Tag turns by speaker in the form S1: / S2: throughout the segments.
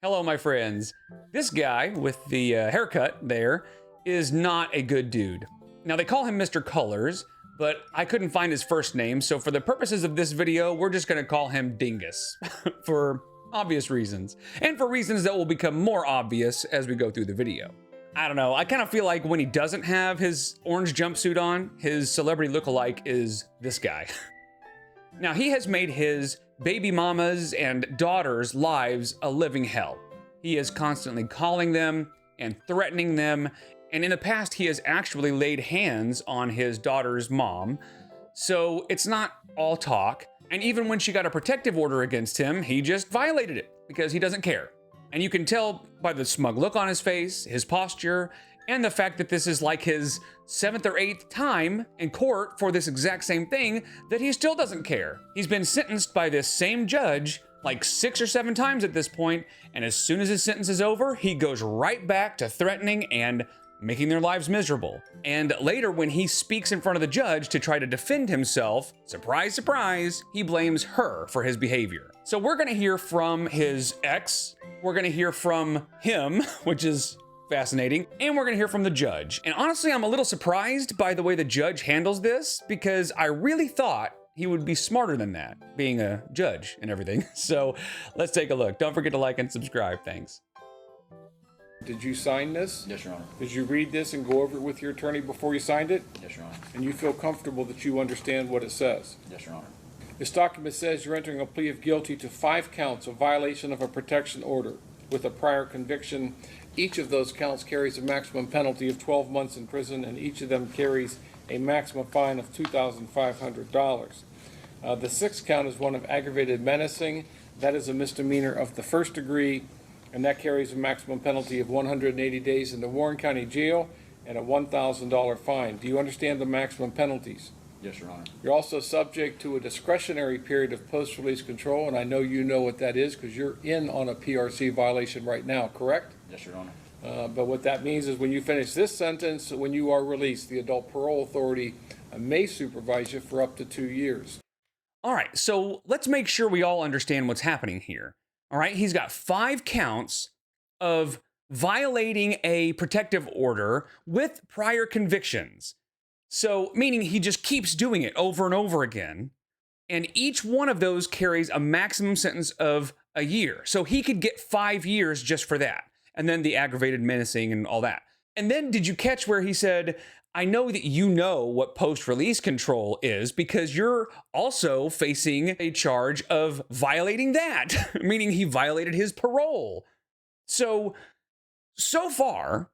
S1: Hello, my friends. This guy with the haircut there is not a good dude. Now, they call him Mr. Colors, but I couldn't find his first name, so for the purposes of this video, we're just gonna call him Dingus, for obvious reasons, and for reasons that will become more obvious as we go through the video. I don't know, I kind of feel like when he doesn't have his orange jumpsuit on, his celebrity lookalike is this guy. Now, he has made his baby mamas and daughters' lives a living hell. He is constantly calling them and threatening them, and in the past he has actually laid hands on his daughter's mom. So it's not all talk, and even when she got a protective order against him, he just violated it because he doesn't care. And you can tell by the smug look on his face, his posture, and the fact that this is like his 7th or 8th time in court for this exact same thing, that he still doesn't care. He's been sentenced by this same judge like 6 or 7 times at this point, and as soon as his sentence is over, he goes right back to threatening and making their lives miserable. And later, when he speaks in front of the judge to try to defend himself, surprise, surprise, he blames her for his behavior. So we're gonna hear from his ex, we're gonna hear from him, which is fascinating, and we're gonna hear from the judge. And honestly, I'm a little surprised by the way the judge handles this, because I really thought he would be smarter than that, being a judge and everything. So let's take a look. Don't forget to like and subscribe. Thanks.
S2: Did you sign this?
S3: Yes, Your Honor.
S2: Did you read this and go over it with your attorney before you signed it?
S3: Yes, Your Honor.
S2: And you feel comfortable that you understand what it says?
S3: Yes, Your Honor.
S2: This document says you're entering a plea of guilty to 5 counts of violation of a protection order with a prior conviction. Each of those counts carries a maximum penalty of 12 months in prison, and each of them carries a maximum fine of $2,500. The 6th count is one of aggravated menacing. That is a misdemeanor of the 1st degree, and that carries a maximum penalty of 180 days in the Warren County Jail and a $1,000 fine. Do you understand the maximum penalties?
S3: Yes, Your Honor.
S2: You're also subject to a discretionary period of post-release control, and I know you know what that is because you're in on a PRC violation right now, correct?
S3: Yes, Your Honor.
S2: But what that means is when you finish this sentence, when you are released, the Adult Parole Authority may supervise you for up to 2 years.
S1: All right, so let's make sure we all understand what's happening here. All right, he's got 5 counts of violating a protective order with prior convictions. So, meaning he just keeps doing it over and over again. And each one of those carries a maximum sentence of a year. So he could get 5 years just for that. And then the aggravated menacing and all that. And then did you catch where he said, I know that you know what post-release control is because you're also facing a charge of violating that, meaning he violated his parole. So far,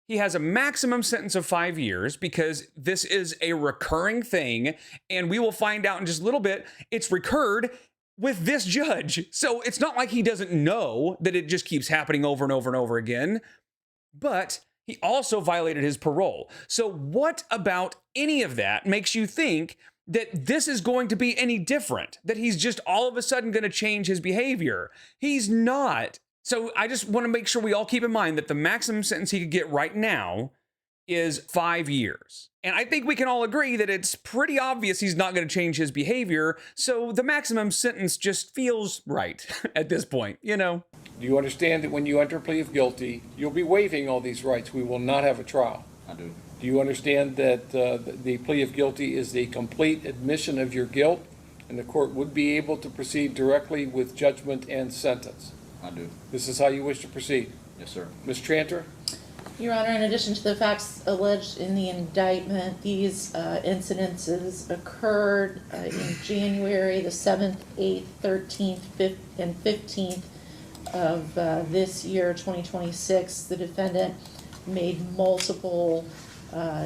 S1: he has a maximum sentence of 5 years because this is a recurring thing, and we will find out in just a little bit, it's recurred with this judge. So it's not like he doesn't know that it just keeps happening over and over and over again, but he also violated his parole. So what about any of that makes you think that this is going to be any different? That he's just all of a sudden going to change his behavior? He's not. So I just want to make sure we all keep in mind that the maximum sentence he could get right now is 5 years. And I think we can all agree that it's pretty obvious he's not going to change his behavior. So the maximum sentence just feels right at this point, you know?
S2: Do you understand that when you enter a plea of guilty, you'll be waiving all these rights? We will not have a trial.
S3: I do.
S2: Do you understand that the plea of guilty is the complete admission of your guilt, and the court would be able to proceed directly with judgment and sentence?
S3: I do.
S2: This is how you wish to proceed?
S3: Yes, sir.
S2: Ms. Tranter?
S4: Your Honor, in addition to the facts alleged in the indictment, these incidences occurred in January the 7th, 8th, 13th, 5th, and 15th of this year, 2026. The defendant made multiple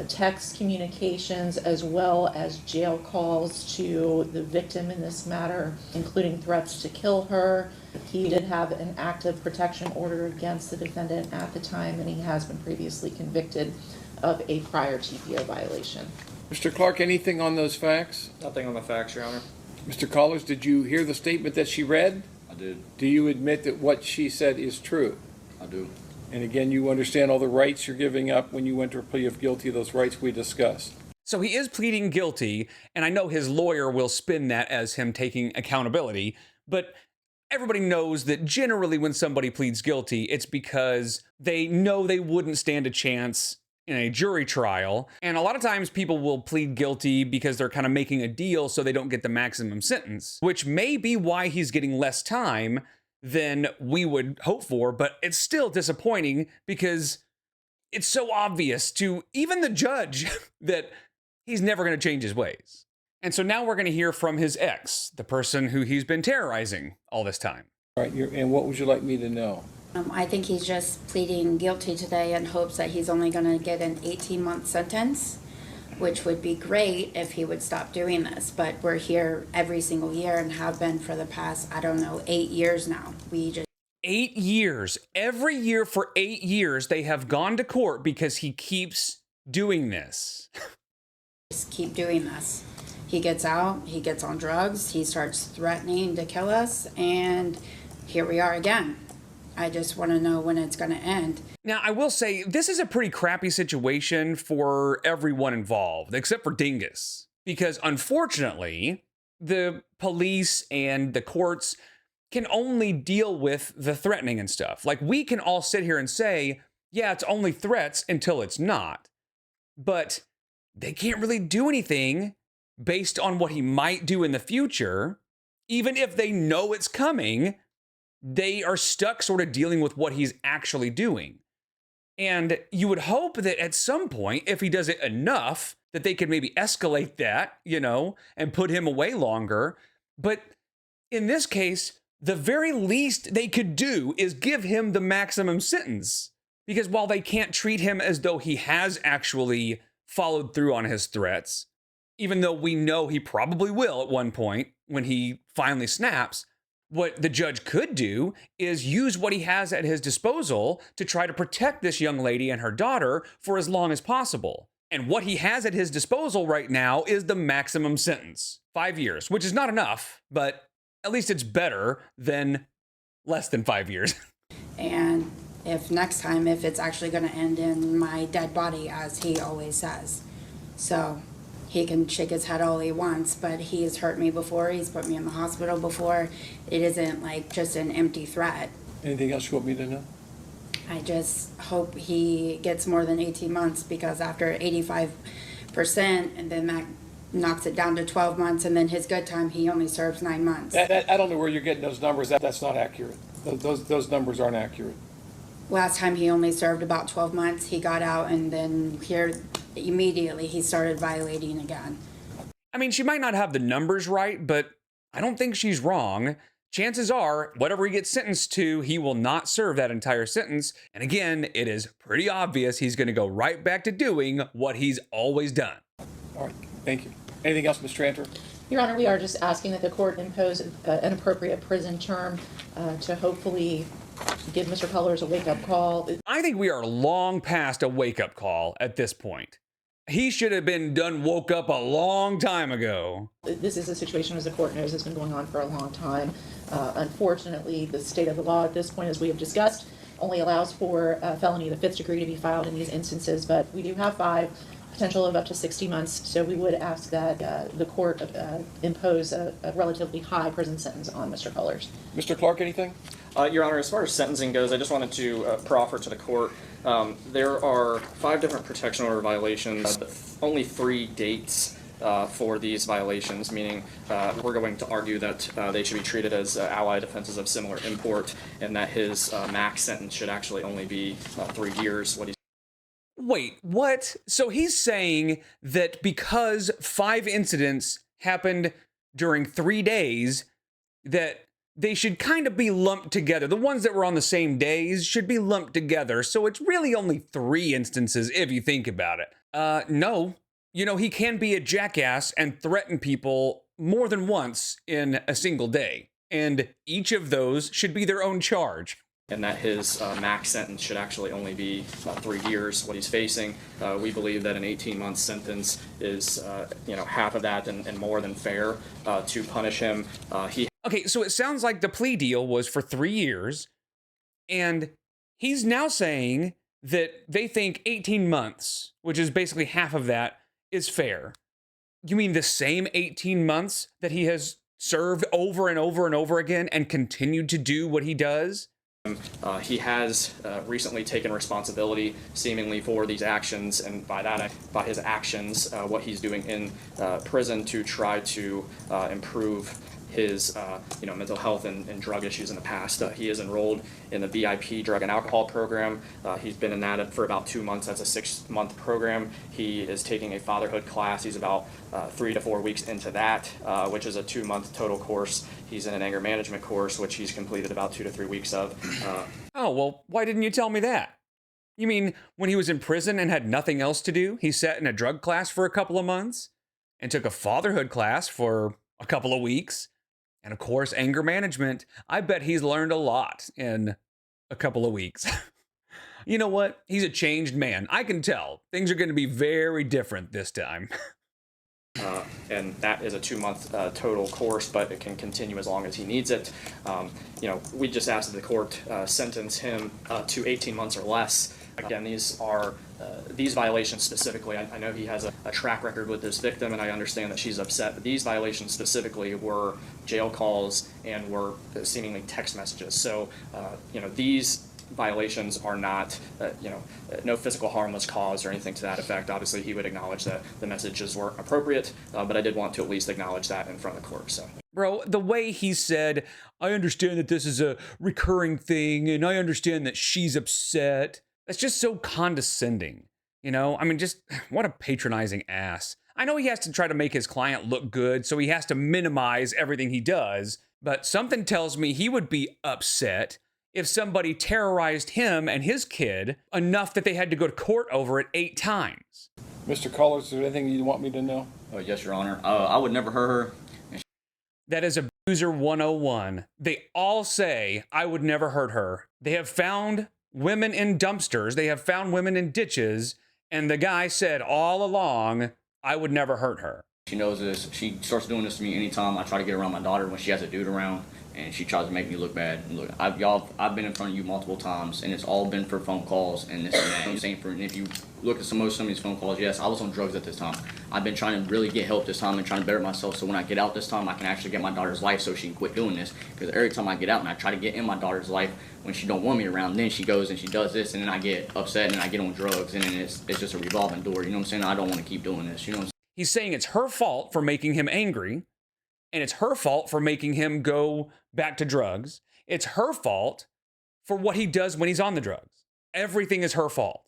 S4: text communications as well as jail calls to the victim in this matter, including threats to kill her. He did have an active protection order against the defendant at the time, and he has been previously convicted of a prior TPO violation.
S2: Mr. Clark, anything on those facts?
S5: Nothing on the facts, Your Honor.
S2: Mr. Collins, did you hear the statement that she read?
S3: I did.
S2: Do you admit that what she said is true?
S3: I do.
S2: And again, you understand all the rights you're giving up when you enter a plea of guilty, those rights we discussed?
S1: So he is pleading guilty, and I know his lawyer will spin that as him taking accountability, but everybody knows that generally when somebody pleads guilty, it's because they know they wouldn't stand a chance in a jury trial. And a lot of times people will plead guilty because they're kind of making a deal so they don't get the maximum sentence, which may be why he's getting less time than we would hope for, but it's still disappointing because it's so obvious to even the judge that he's never going to change his ways. And so now we're going to hear from his ex, the person who he's been terrorizing all this time.
S2: All right, and what would you like me to know?
S3: I think he's just pleading guilty today in hopes that he's only going to get an 18-month sentence, which would be great if he would stop doing this. But we're here every single year and have been for the past, 8 years now.
S1: 8 years. Every year for 8 years, they have gone to court because he keeps doing this.
S3: Just keep doing this. He gets out, he gets on drugs, he starts threatening to kill us, and here we are again. I just want to know when it's going to end.
S1: Now, I will say, this is a pretty crappy situation for everyone involved, except for Dingus. Because unfortunately, the police and the courts can only deal with the threatening and stuff. Like, we can all sit here and say, yeah, it's only threats until it's not. But they can't really do anything based on what he might do in the future. Even if they know it's coming, they are stuck sort of dealing with what he's actually doing. And you would hope that at some point, if he does it enough, that they could maybe escalate that, and put him away longer. But in this case, the very least they could do is give him the maximum sentence. Because while they can't treat him as though he has actually followed through on his threats, even though we know he probably will at one point when he finally snaps, what the judge could do is use what he has at his disposal to try to protect this young lady and her daughter for as long as possible. And what he has at his disposal right now is the maximum sentence, 5 years, which is not enough, but at least it's better than less than 5 years.
S3: And if next time, if it's actually going to end in my dead body, as he always says. So he can shake his head all he wants, but he has hurt me before. He's put me in the hospital before. It isn't like just an empty threat.
S2: Anything else you want me to know?
S3: I just hope he gets more than 18 months, because after 85%, and then that knocks it down to 12 months, and then his good time, he only serves 9 months.
S2: I don't know where you're getting those numbers. That's not accurate. Those numbers aren't accurate.
S3: Last time he only served about 12 months. He got out, and then here immediately he started violating again.
S1: I mean, she might not have the numbers right, but I don't think she's wrong. Chances are, whatever he gets sentenced to, he will not serve that entire sentence. And again, it is pretty obvious he's going to go right back to doing what he's always done.
S2: All right, thank you. Anything else, Ms. Tranter?
S4: Your Honor, we are just asking that the court impose an appropriate prison term to hopefully give Mr. Colors a wake-up call.
S1: I think we are long past a wake-up call at this point. He should have been woke up a long time ago.
S4: This is a situation, as the court knows, has been going on for a long time. Unfortunately, the state of the law at this point, as we have discussed, only allows for a felony of the 5th degree to be filed in these instances, but we do have 5, potential of up to 60 months, so we would ask that the court impose a relatively high prison sentence on Mr. Colors.
S2: Mr. Clark, anything?
S5: Your Honor, as far as sentencing goes, I just wanted to proffer to the court. There are 5 different protection order violations, but only 3 dates for these violations, meaning we're going to argue that they should be treated as allied offenses of similar import, and that his max sentence should actually only be 3 years.
S1: Wait, what? So he's saying that because 5 incidents happened during 3 days, that they should kind of be lumped together. The ones that were on the same days should be lumped together. So it's really only 3 instances if you think about it. No. He can be a jackass and threaten people more than once in a single day. And each of those should be their own charge.
S5: And that his max sentence should actually only be 3 years, what he's facing. We believe that an 18-month sentence is, half of that and more than fair to punish him.
S1: Okay, so it sounds like the plea deal was for 3 years, and he's now saying that they think 18 months, which is basically half of that, is fair. You mean the same 18 months that he has served over and over and over again and continued to do what he does?
S5: He has recently taken responsibility, seemingly, for these actions, and by his actions, what he's doing in prison to try to improve his mental health and drug issues in the past. He is enrolled in the VIP drug and alcohol program. He's been in that for about 2 months. That's a 6-month program. He is taking a fatherhood class. He's about 3 to 4 weeks into that, which is a 2-month total course. He's in an anger management course, which he's completed about 2 to 3 weeks of.
S1: Oh, well, why didn't you tell me that? You mean when he was in prison and had nothing else to do, he sat in a drug class for a couple of months and took a fatherhood class for a couple of weeks? And of course, anger management. I bet he's learned a lot in a couple of weeks. You know what? He's a changed man. I can tell. Things are going to be very different this time.
S5: And that is a 2-month total course, but it can continue as long as he needs it. We just asked that the court sentence him to 18 months or less. Again, these violations specifically, I know he has a track record with this victim, and I understand that she's upset, but these violations specifically were jail calls and were seemingly text messages. So, these violations are not, no physical harm was caused or anything to that effect. Obviously, he would acknowledge that the messages weren't appropriate, but I did want to at least acknowledge that in front of the court. So.
S1: Bro, the way he said, I understand that this is a recurring thing, and I understand that she's upset. That's just so condescending, just what a patronizing ass. I know he has to try to make his client look good, so he has to minimize everything he does, but something tells me he would be upset if somebody terrorized him and his kid enough that they had to go to court over it 8 times.
S2: Mr. Collins, is there anything you want me to know?
S6: Yes, Your Honor. I would never hurt her.
S1: That is Abuser 101. They all say, I would never hurt her. They have found women in dumpsters. They have found women in ditches. And the guy said all along, I would never hurt her.
S6: She knows this. She starts doing this to me anytime I try to get around my daughter when she has a dude around, and she tries to make me look bad. And look, I've been in front of you multiple times, and it's all been for phone calls and this and that. I'm saying, and if you look at some of these phone calls, yes, I was on drugs at this time. I've been trying to really get help this time and trying to better myself, so when I get out this time, I can actually get my daughter's life so she can quit doing this. Because every time I get out and I try to get in my daughter's life when she don't want me around, then she goes and she does this, and then I get upset and I get on drugs, and then it's just a revolving door. You know what I'm saying? I don't want to keep doing this. You know what I'm saying?
S1: He's saying it's her fault for making him angry, and it's her fault for making him go back to drugs. It's her fault for what he does when he's on the drugs. Everything is her fault.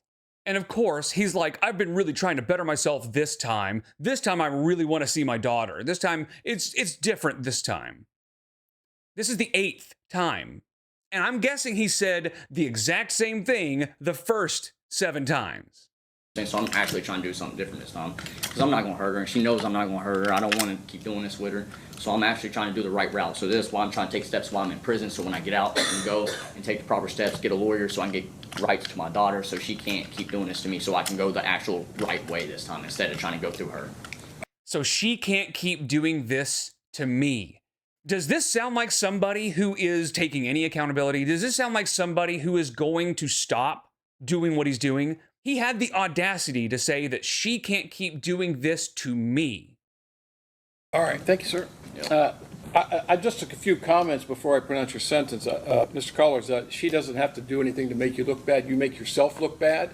S1: And of course, he's like, I've been really trying to better myself this time. This time I really want to see my daughter. This time, it's different this time. This is the 8th time. And I'm guessing he said the exact same thing the first 7 times.
S6: So I'm actually trying to do something different this time, because I'm not going to hurt her, and she knows I'm not going to hurt her. I don't want to keep doing this with her, so I'm actually trying to do the right route. So this is why I'm trying to take steps while I'm in prison, so when I get out, I can go and take the proper steps, get a lawyer so I can get rights to my daughter, so she can't keep doing this to me, so I can go the actual right way this time instead of trying to go through her.
S1: So she can't keep doing this to me. Does this sound like somebody who is taking any accountability? Does this sound like somebody who is going to stop doing what he's doing? He had the audacity to say that she can't keep doing this to me.
S2: All right, thank you, sir.
S6: Yeah.
S2: I just took a few comments before I pronounce your sentence. Mr. Collins, she doesn't have to do anything to make you look bad. You make yourself look bad.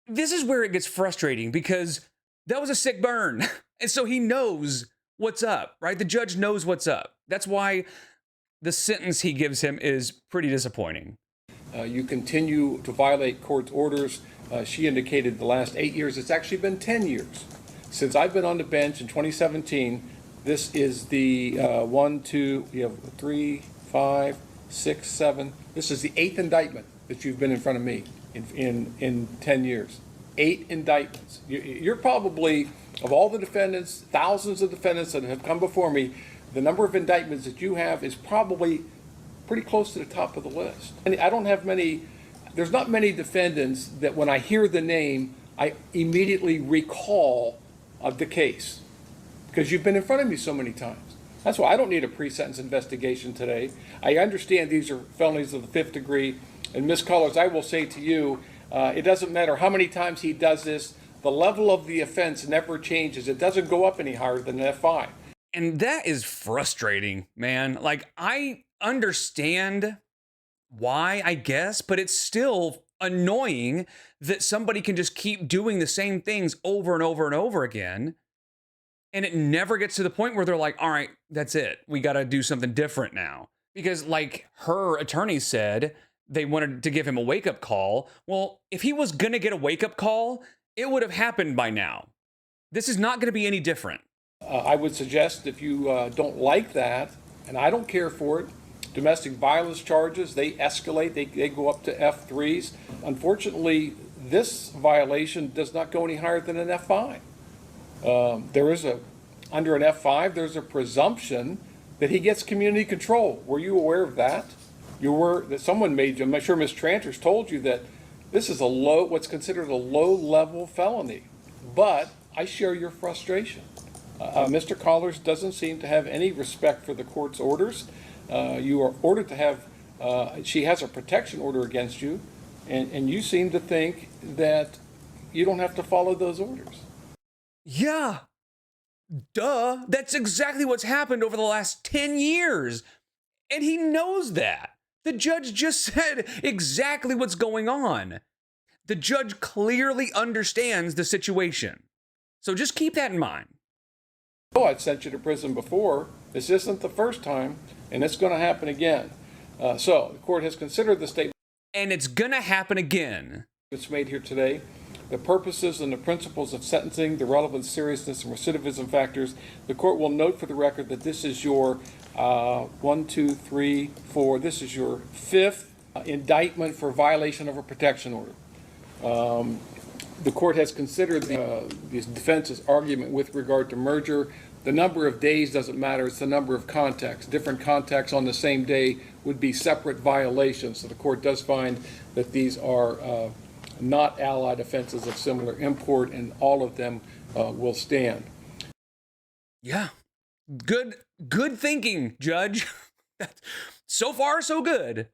S1: This is where it gets frustrating, because that was a sick burn. And so he knows what's up, right? The judge knows what's up. That's why the sentence he gives him is pretty disappointing.
S2: You continue to violate court orders. She indicated the last 8 years. It's actually been 10 years. Since I've been on the bench in 2017, this is the 3, 5, 6, 7. This is the 8th indictment that you've been in front of me in 10 years. 8 indictments. You're probably, of all the defendants, thousands of defendants that have come before me, the number of indictments that you have is probably pretty close to the top of the list. And I don't have many, there's not many defendants that when I hear the name, I immediately recall of the case, because you've been in front of me so many times. That's why I don't need a pre-sentence investigation today. I understand these are felonies of the 5th degree. And Ms. Collins, I will say to you, it doesn't matter how many times he does this, The level of the offense never changes. It doesn't go up any higher than an F5.
S1: And that is frustrating, man. Like, I understand why, I guess, but it's still annoying that somebody can just keep doing the same things over and over and over again. And it never gets to the point where they're like, all right, that's it. We got to do something different now. Because, like her attorney said, they wanted to give him a wake-up call. Well, if he was going to get a wake-up call, it would have happened by now. This is not going to be any different.
S2: I would suggest if you don't like that, and I don't care for it, domestic violence charges, they escalate, they go up to F3s. Unfortunately, this violation does not go any higher than an F5. Under an F5, there's a presumption that he gets community control. Were you aware of that? That someone made you, I'm sure Ms. Tranters told you that this is what's considered a low-level felony. But I share your frustration. Mr. Collars doesn't seem to have any respect for the court's orders. You are ordered to have, she has a protection order against you, and you seem to think that you don't have to follow those orders.
S1: Yeah. Duh. That's exactly what's happened over the last 10 years. And he knows that. The judge just said exactly what's going on. The judge clearly understands the situation. So just keep that in mind.
S2: Oh, I'd sent you to prison before. This isn't the first time, and it's going to happen again. So the court has considered the statement.
S1: And it's going to happen again.
S2: It's made here today. The purposes and the principles of sentencing, the relevant seriousness and recidivism factors. The court will note for the record that this is your 1, 2, 3, 4. This is your 5th indictment for violation of a protection order. The court has considered the defense's argument with regard to merger. The number of days doesn't matter, it's the number of contacts. Different contacts on the same day would be separate violations. So the court does find that these are not allied offenses of similar import, and all of them will stand.
S1: Yeah. Good thinking, Judge. So far, so good.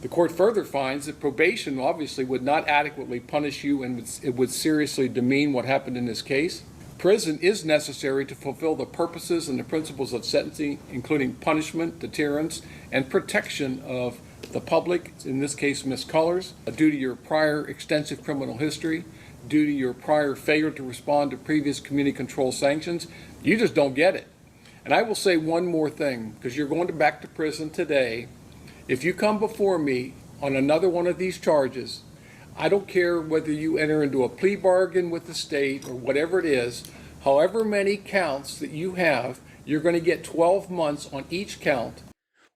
S2: The court further finds that probation obviously would not adequately punish you, and it would seriously demean what happened in this case. Prison is necessary to fulfill the purposes and the principles of sentencing, including punishment, deterrence, and protection of the public, in this case Ms. Cullors, due to your prior extensive criminal history, due to your prior failure to respond to previous community control sanctions. You just don't get it. And I will say one more thing, because you're going back to prison today. If you come before me on another one of these charges, I don't care whether you enter into a plea bargain with the state or whatever it is, however many counts that you have, you're going to get 12 months on each count.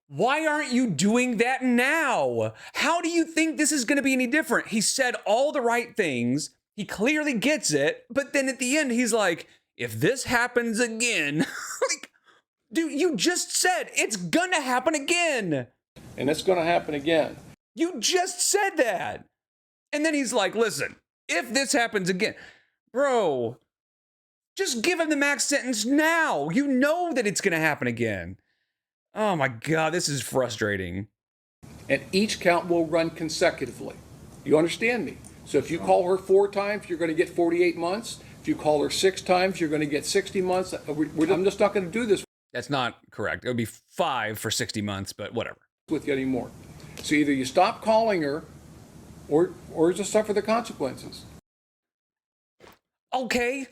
S1: Why aren't you doing that now? How do you think this is going to be any different? He said all the right things. He clearly gets it. But then at the end, he's like, if this happens again, like, dude, you just said it's going to happen again.
S2: And it's going to happen again.
S1: You just said that. And then he's like, listen, if this happens again, bro, just give him the max sentence now. You know that it's going to happen again. Oh my God, this is frustrating.
S2: And each count will run consecutively. You understand me? So if you call her 4 times, you're going to get 48 months. If you call her 6 times, you're going to get 60 months. I'm just not going to do this.
S1: That's not correct. It would be 5 for 60 months, but whatever.
S2: With you anymore. So either you stop calling her or just suffer the consequences.
S1: Okay,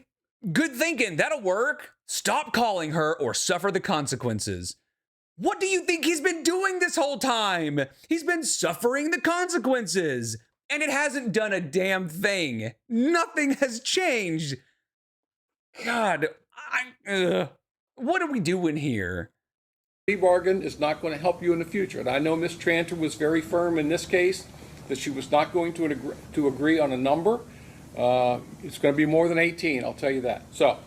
S1: good thinking. That'll work. Stop calling her or suffer the consequences. What do you think he's been doing this whole time? He's been suffering the consequences, and it hasn't done a damn thing. Nothing has changed. God, what are we doing here?
S2: Plea bargain is not going to help you in the future. And I know Ms. Tranter was very firm in this case that she was not going to agree on a number. It's going to be more than 18, I'll tell you that. So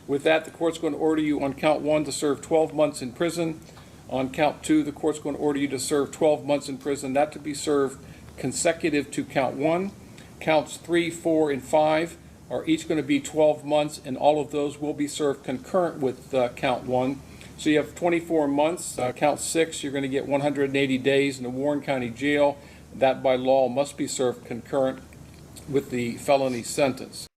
S2: with that, the court's going to order you on count 1 to serve 12 months in prison. On count 2, the court's going to order you to serve 12 months in prison, that to be served consecutive to count 1. Counts 3, 4, and 5 are each going to be 12 months, and all of those will be served concurrent with count 1. So you have 24 months. Count 6, you're going to get 180 days in the Warren County Jail. That by law must be served concurrent with the felony sentence.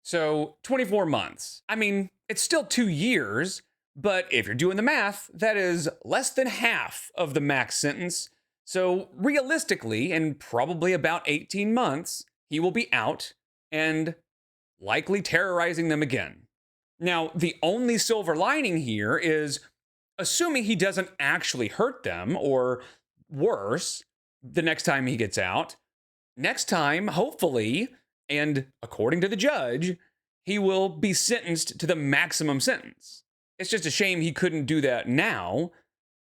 S1: So 24 months. I mean, it's still 2 years, but if you're doing the math, that is less than half of the max sentence. So realistically, in probably about 18 months, he will be out and likely terrorizing them again. Now, the only silver lining here is assuming he doesn't actually hurt them, or worse, the next time he gets out, next time, hopefully, and according to the judge, he will be sentenced to the maximum sentence. It's just a shame he couldn't do that now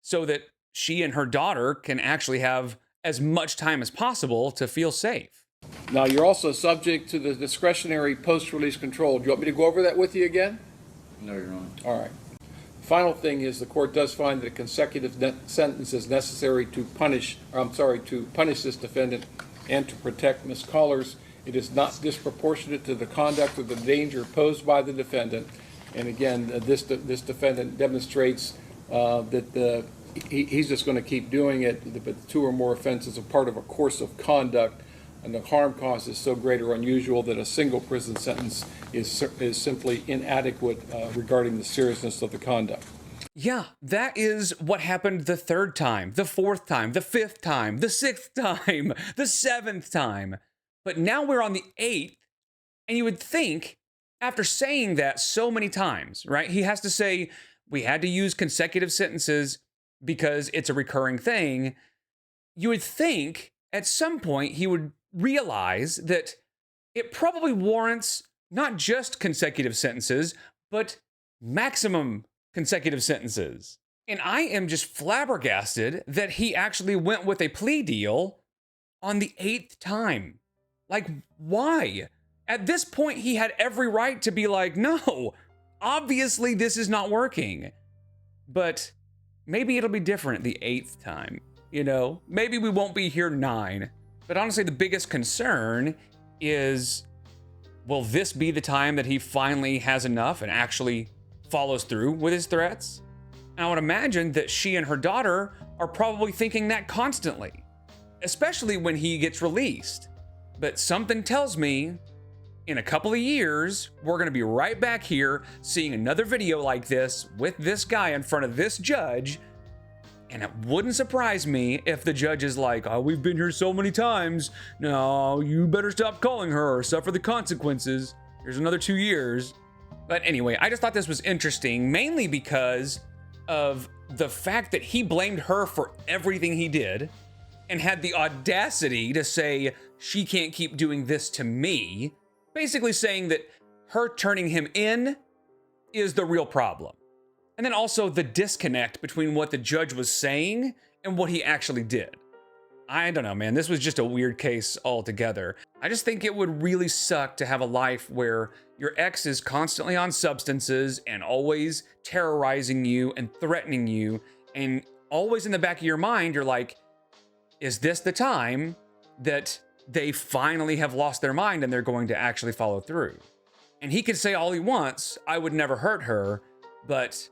S1: so that she and her daughter can actually have as much time as possible to feel safe.
S2: Now, you're also subject to the discretionary post-release control. Do you want me to go over that with you again?
S6: No, Your Honor.
S2: All right. Final thing is the court does find that a consecutive sentence is necessary to punish this defendant and to protect Ms. Collars. It is not disproportionate to the conduct or the danger posed by the defendant. And again, this defendant demonstrates that he's just going to keep doing it, but 2 or more offenses are part of a course of conduct, and the harm caused is so great or unusual that a single prison sentence is simply inadequate regarding the seriousness of the conduct.
S1: Yeah, that is what happened the 3rd time, the 4th time, the 5th time, the 6th time, the 7th time. But now we're on the 8th, and you would think, after saying that so many times, right? He has to say, we had to use consecutive sentences because it's a recurring thing. You would think at some point he would realize that it probably warrants not just consecutive sentences, but maximum consecutive sentences. And I am just flabbergasted that he actually went with a plea deal on the 8th time. Like, why? At this point, he had every right to be like, no, obviously this is not working. But maybe it'll be different the 8th time, you know? Maybe we won't be here 9. But honestly, the biggest concern is, will this be the time that he finally has enough and actually follows through with his threats? And I would imagine that she and her daughter are probably thinking that constantly, especially when he gets released. But something tells me in a couple of years, we're going to be right back here seeing another video like this with this guy in front of this judge. And it wouldn't surprise me if the judge is like, oh, we've been here so many times. No, you better stop calling her or suffer the consequences. Here's another 2 years. But anyway, I just thought this was interesting, mainly because of the fact that he blamed her for everything he did and had the audacity to say, she can't keep doing this to me. Basically saying that her turning him in is the real problem. And then also the disconnect between what the judge was saying and what he actually did. I don't know, man. This was just a weird case altogether. I just think it would really suck to have a life where your ex is constantly on substances and always terrorizing you and threatening you. And always in the back of your mind, you're like, is this the time that they finally have lost their mind and they're going to actually follow through? And he could say all he wants, I would never hurt her, but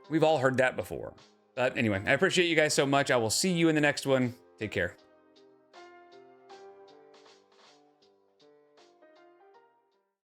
S1: we've all heard that before. But anyway, I appreciate you guys so much. I will see you in the next one. Take care.